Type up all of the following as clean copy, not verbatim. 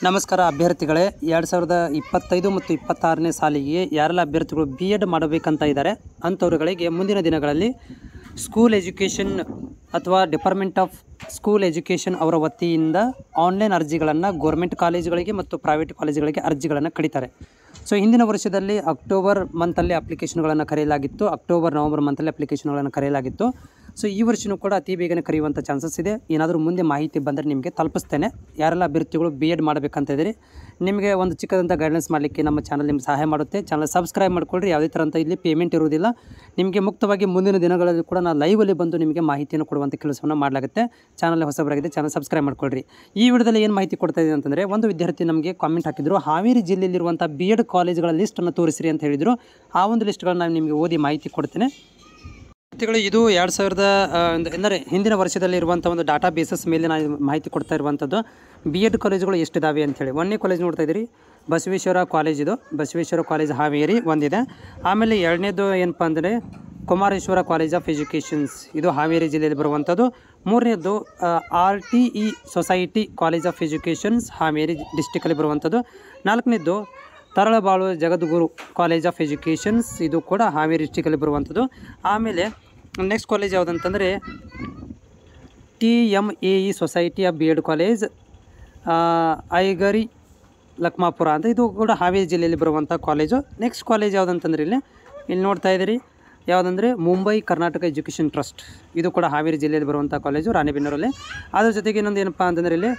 ನಮಸ್ಕಾರ ಅಭ್ಯರ್ಥಿಗಳೇ, 2025 ಮತ್ತು 26ನೇ ಸಾಲಿಗೆ ಯಾರೆಲ್ಲ ಅಭ್ಯರ್ಥಿಗಳು B.Ed ಮಾಡಬೇಕಂತ ಇದ್ದಾರೆ ಅಂಥವರುಗಳಿಗೆ ಮುಂದಿನ ದಿನಗಳಲ್ಲಿ ಸ್ಕೂಲ್ ಎಜುಕೇಷನ್ ಅಥವಾ ಡಿಪಾರ್ಟ್ಮೆಂಟ್ ಆಫ್ ಸ್ಕೂಲ್ ಎಜುಕೇಷನ್ ಅವರ ವತಿಯಿಂದ ಆನ್ಲೈನ್ ಅರ್ಜಿಗಳನ್ನು ಗೌರ್ಮೆಂಟ್ ಕಾಲೇಜುಗಳಿಗೆ ಮತ್ತು ಪ್ರೈವೇಟ್ ಕಾಲೇಜುಗಳಿಗೆ ಅರ್ಜಿಗಳನ್ನು ಕರೀತಾರೆ. ಸೊ ಹಿಂದಿನ ವರ್ಷದಲ್ಲಿ ಅಕ್ಟೋಬರ್ ಮಂತಲ್ಲಿ ಅಪ್ಲಿಕೇಶನ್ಗಳನ್ನು ಕರೆಯಲಾಗಿತ್ತು, ನವೆಂಬರ್ ಮಂತಲ್ಲಿ ಅಪ್ಲಿಕೇಶನ್ಗಳನ್ನು ಕರೆಯಲಾಗಿತ್ತು. ಸೊ ಈ ವರ್ಷವೂ ಕೂಡ ಅತಿ ಬೇಗನೆ ಕರೆಯುವಂಥ ಚಾನ್ಸಸ್ ಇದೆ. ಏನಾದರೂ ಮುಂದೆ ಮಾಹಿತಿ ಬಂದರೆ ನಿಮಗೆ ತಲುಪಿಸ್ತೇನೆ. ಯಾರೆಲ್ಲ ಅಭ್ಯರ್ಥಿಗಳು B.Ed ಮಾಡಬೇಕಂತ ಇದ್ದೀರಿ, ನಿಮಗೆ ಒಂದು ಚಿಕ್ಕದಂಥ ಗೈಡೆನ್ಸ್ ಮಾಡಲಿಕ್ಕೆ ನಮ್ಮ ಚಾನಲ್ ನಿಮ್ಗೆ ಸಹಾಯ ಮಾಡುತ್ತೆ. ಚಾನಲ್ ಸಬ್ಸ್ಕ್ರೈಬ್ ಮಾಡಿಕೊಳ್ಳ್ರಿ. ಯಾವುದೇ ಥರ ಇಲ್ಲಿ ಪೇಮೆಂಟ್ ಇರುವುದಿಲ್ಲ. ನಿಮಗೆ ಮುಕ್ತವಾಗಿ ಮುಂದಿನ ದಿನಗಳಲ್ಲಿ ಕೂಡ ನಾನು ಲೈವಲ್ಲಿ ಬಂದು ನಿಮಗೆ ಮಾಹಿತಿಯನ್ನು ಕೊಡುವಂಥ ಕೆಲಸವನ್ನು ಮಾಡಲಾಗುತ್ತೆ. ಚಾನಲ್ ಹೊಸಬರಾಗಿದೆ, ಚಾನಲ್ ಸಬ್ಸ್ಕ್ರೈಬ್ ಮಾಡ್ಕೊಳ್ಳ್ರಿ. ಈ ವಿಡಿಯೋದಲ್ಲಿ ಏನು ಮಾಹಿತಿ ಕೊಡ್ತಾ ಇದೆ ಅಂತಂದರೆ, ಒಂದು ವಿದ್ಯಾರ್ಥಿ ನಮಗೆ ಕಾಮೆಂಟ್ ಹಾಕಿದ್ರು, ಹಾವೇರಿ ಜಿಲ್ಲೆಯಲ್ಲಿರುವಂಥ B.Ed ಕಾಲೇಜುಗಳ ಲಿಸ್ಟನ್ನು ತೋರಿಸ್ರಿ ಅಂತ ಹೇಳಿದರು. ಆ ಒಂದು ಲಿಸ್ಟ್ಗಳನ್ನ ನಾನು ನಿಮಗೆ ಓದಿ ಮಾಹಿತಿ ಕೊಡ್ತೇನೆ. ಇದು 2000 ಎಂದರೆ ಹಿಂದಿನ ವರ್ಷದಲ್ಲಿ ಇರುವಂಥ ಒಂದು ಡಾಟಾ ಬೇಸಸ್ ಮೇಲೆ ನಾನು ಮಾಹಿತಿ ಕೊಡ್ತಾ ಇರುವಂಥದ್ದು. B.Ed ಕಾಲೇಜುಗಳು ಎಷ್ಟಿದ್ದಾವೆ ಅಂಥೇಳಿ. 1ನೇ ಕಾಲೇಜ್ ನೋಡ್ತಾ ಇದ್ದೀರಿ, ಬಸವೇಶ್ವರ ಕಾಲೇಜ್. ಇದು ಬಸವೇಶ್ವರ ಕಾಲೇಜ್ ಹಾವೇರಿ ಒಂದಿದೆ. ಆಮೇಲೆ 2ನೇದು ಏನಪ್ಪ ಅಂದರೆ ಕುಮಾರೇಶ್ವರ ಕಾಲೇಜ್ ಆಫ್ ಎಜುಕೇಷನ್ಸ್, ಇದು ಹಾವೇರಿ ಜಿಲ್ಲೆಯಲ್ಲಿ ಬರುವಂಥದ್ದು. 3ನೇದು RTE society college of educations, Haveri ಡಿಸ್ಟಿಕಲ್ಲಿ ಬರುವಂಥದ್ದು. 4ನೇದು Taralabalu Jagadguru college of educations, ಇದು ಕೂಡ ಹಾವೇರಿ ಡಿಸ್ಟಿಕಲ್ಲಿ ಬರುವಂಥದ್ದು. ಆಮೇಲೆ ನೆಕ್ಸ್ಟ್ ಕಾಲೇಜ್ ಯಾವುದಂತಂದರೆ TMAE society of B.Ed college, ಐಗರಿ ಲಕ್ಮಾಪುರ ಅಂತ, ಇದು ಕೂಡ ಹಾವೇರಿ ಜಿಲ್ಲೆಯಲ್ಲಿ ಬರುವಂಥ ಕಾಲೇಜು. ನೆಕ್ಸ್ಟ್ ಕಾಲೇಜ್ ಯಾವುದಂತಂದರೆ ಇಲ್ಲಿ ನೋಡ್ತಾ ಇದ್ದೀರಿ, ಯಾವುದಂದರೆ ಮುಂಬೈ ಕರ್ನಾಟಕ ಎಜುಕೇಷನ್ ಟ್ರಸ್ಟ್, ಇದು ಕೂಡ ಹಾವೇರಿ ಜಿಲ್ಲೆಯಲ್ಲಿ ಬರುವಂಥ ಕಾಲೇಜು, ರಾಣೆಬೆನ್ನೂರಲ್ಲಿ. ಅದ್ರ ಜೊತೆಗೆ ಇನ್ನೊಂದು ಏನಪ್ಪ ಅಂತಂದರೆ ಇಲ್ಲಿ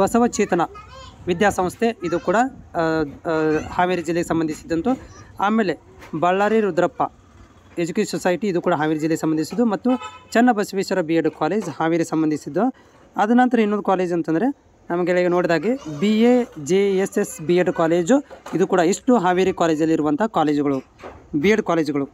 ಬಸವಚೇತನ ವಿದ್ಯಾಸಂಸ್ಥೆ, ಇದು ಕೂಡ ಹಾವೇರಿ ಜಿಲ್ಲೆಗೆ ಸಂಬಂಧಿಸಿದಂತು. ಆಮೇಲೆ ಬಳ್ಳಾರಿ ರುದ್ರಪ್ಪ ಎಜುಕೇಷನ್ ಸೊಸೈಟಿ, ಇದು ಕೂಡ ಹಾವೇರಿ ಜಿಲ್ಲೆಗೆ ಸಂಬಂಧಿಸಿದ್ದು. ಮತ್ತು ಚನ್ನಬಸವೇಶ್ವರ B.Ed ಕಾಲೇಜ್ ಹಾವೇರಿ ಸಂಬಂಧಿಸಿದ್ದು. ಅದ ನಂತರ ಇನ್ನೊಂದು ಕಾಲೇಜ್ ಅಂತಂದರೆ ನಮಗೆ ನೋಡಿದಾಗೆ BAJSS B.Ed ಕಾಲೇಜು, ಇದು ಕೂಡ ಇಷ್ಟು ಹಾವೇರಿ ಕಾಲೇಜಲ್ಲಿ ಇರುವಂಥ ಕಾಲೇಜುಗಳು B.Ed ಕಾಲೇಜುಗಳು.